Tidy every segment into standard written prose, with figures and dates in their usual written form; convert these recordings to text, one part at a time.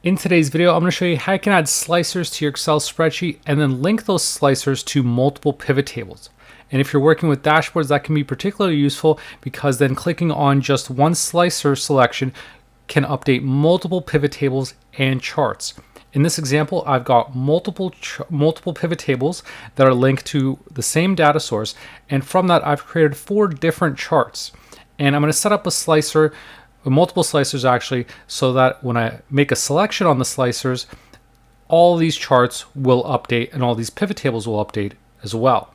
In today's video, I'm going to show you how you can add slicers to your Excel spreadsheet and then link those slicers to multiple pivot tables. And if you're working with dashboards, that can be particularly useful because then clicking on just one slicer selection can update multiple pivot tables and charts. In this example, I've got multiple pivot tables that are linked to the same data source, and from that I've created 4 different charts. And I'm going to set up a slicer, multiple slicers actually, so that when I make a selection on the slicers, all these charts will update and all these pivot tables will update as well.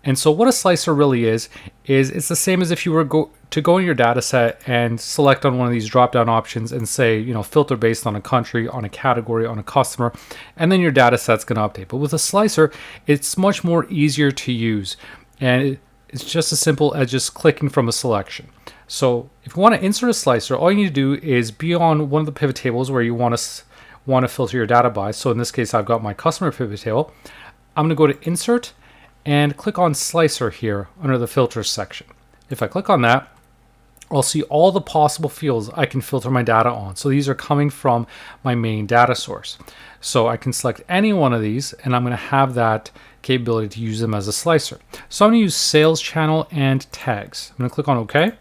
And so what a slicer really is it's the same as if you were to go in your data set and select on one of these drop-down options and say, filter based on a country, on a category, on a customer, and then your data set's going to update. But with a slicer, it's much more easier to use, and it's just as simple as just clicking from a selection. So if you want to insert a slicer, all you need to do is be on one of the pivot tables where you want to filter your data by. So in this case, I've got my customer pivot table. I'm going to go to Insert and click on Slicer here under the Filters section. If I click on that, I'll see all the possible fields I can filter my data on. So these are coming from my main data source. So I can select any one of these and I'm going to have that capability to use them as a slicer. So I'm going to use Sales Channel and Tags. I'm going to click on OK.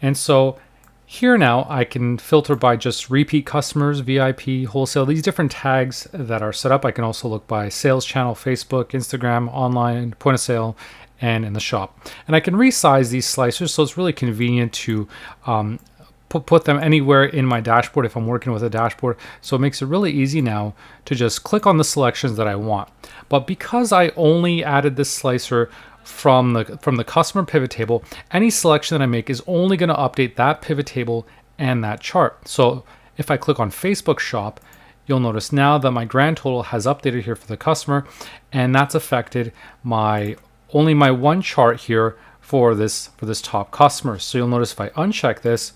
And so here now I can filter by just repeat customers, VIP, wholesale, these different tags that are set up. I can also look by sales channel, Facebook, Instagram, online, point of sale, and in the shop. And I can resize these slicers, so it's really convenient to put them anywhere in my dashboard if I'm working with a dashboard. So it makes it really easy now to just click on the selections that I want. But because I only added this slicer from the customer pivot table, any selection that I make is only going to update that pivot table and that chart. So if I click on Facebook shop, you'll notice now that my grand total has updated here for the customer, and that's affected only my one chart here for this top customer. So you'll notice if I uncheck this,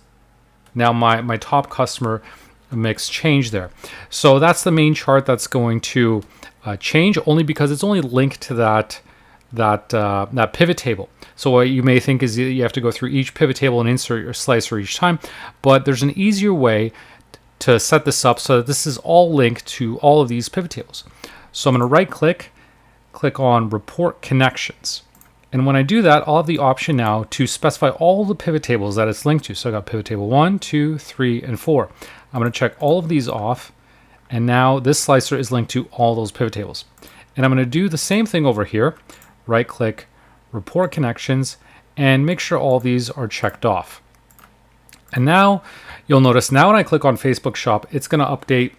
now my top customer mix changed there. So that's the main chart that's going to change, only because it's only linked to that pivot table. So what you may think is you have to go through each pivot table and insert your slicer each time, but there's an easier way to set this up so that this is all linked to all of these pivot tables. So I'm going to right click on Report Connections. And when I do that, I'll have the option now to specify all the pivot tables that it's linked to. So I got pivot table 1, 2, 3, and 4. I'm going to check all of these off, and now this slicer is linked to all those pivot tables. And I'm going to do the same thing over here. Right click, Report Connections, and make sure all these are checked off. And now you'll notice now when I click on Facebook shop, it's going to update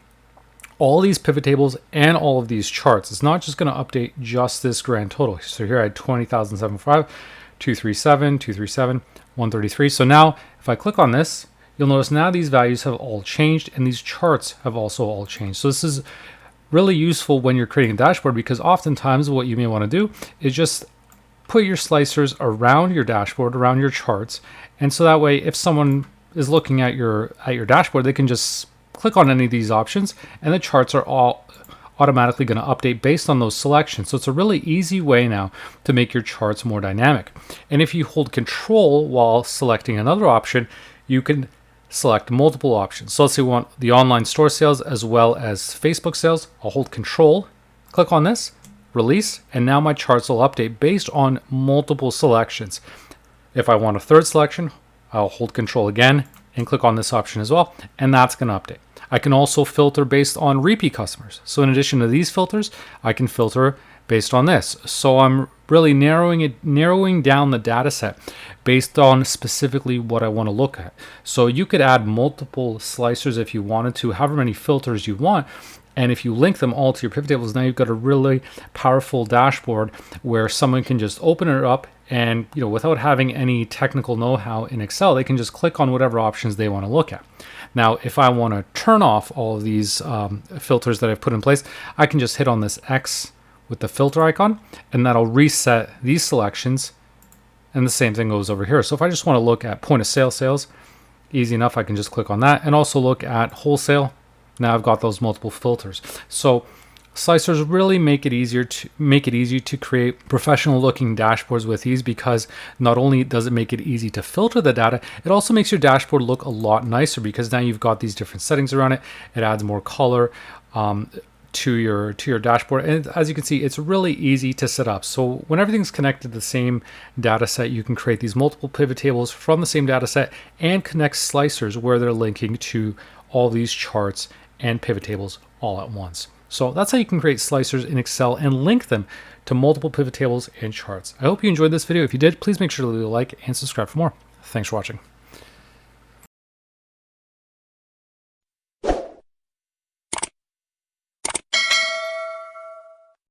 all these pivot tables and all of these charts. It's not just going to update just this grand total. So here I had 20,705, 237, 237, 133. So now if I click on this, you'll notice now these values have all changed and these charts have also all changed. So this is really useful when you're creating a dashboard, because oftentimes what you may want to do is just put your slicers around your dashboard, around your charts, and so that way if someone is looking at your dashboard, they can just click on any of these options and the charts are all automatically going to update based on those selections. So it's a really easy way now to make your charts more dynamic. And if you hold Control while selecting another option, you can select multiple options. So let's say we want the online store sales as well as Facebook sales. I'll hold Control, click on this, release, and now my charts will update based on multiple selections. If I want a third selection, I'll hold Control again and click on this option as well, and that's going to update. I can also filter based on repeat customers. So in addition to these filters, I can filter based on this. So I'm really narrowing down the data set based on specifically what I want to look at. So you could add multiple slicers if you wanted to, however many filters you want. And if you link them all to your pivot tables, now you've got a really powerful dashboard where someone can just open it up and, without having any technical know-how in Excel, they can just click on whatever options they want to look at. Now, if I want to turn off all of these filters that I've put in place, I can just hit on this X with the filter icon, and that'll reset these selections, and the same thing goes over here. So if I just want to look at point of sale sales, easy enough, I can just click on that, and also look at wholesale. Now I've got those multiple filters. So Slicers really make it easy to create professional looking dashboards with these, because not only does it make it easy to filter the data, it also makes your dashboard look a lot nicer, because now you've got these different settings around it. It adds more color to your dashboard, and as you can see, it's really easy to set up. So when everything's connected to the same data set, you can create these multiple pivot tables from the same data set and connect slicers where they're linking to all these charts and pivot tables all at once. So that's how you can create slicers in Excel and link them to multiple pivot tables and charts. I hope you enjoyed this video. If you did, please make sure to leave a like and subscribe for more. Thanks for watching.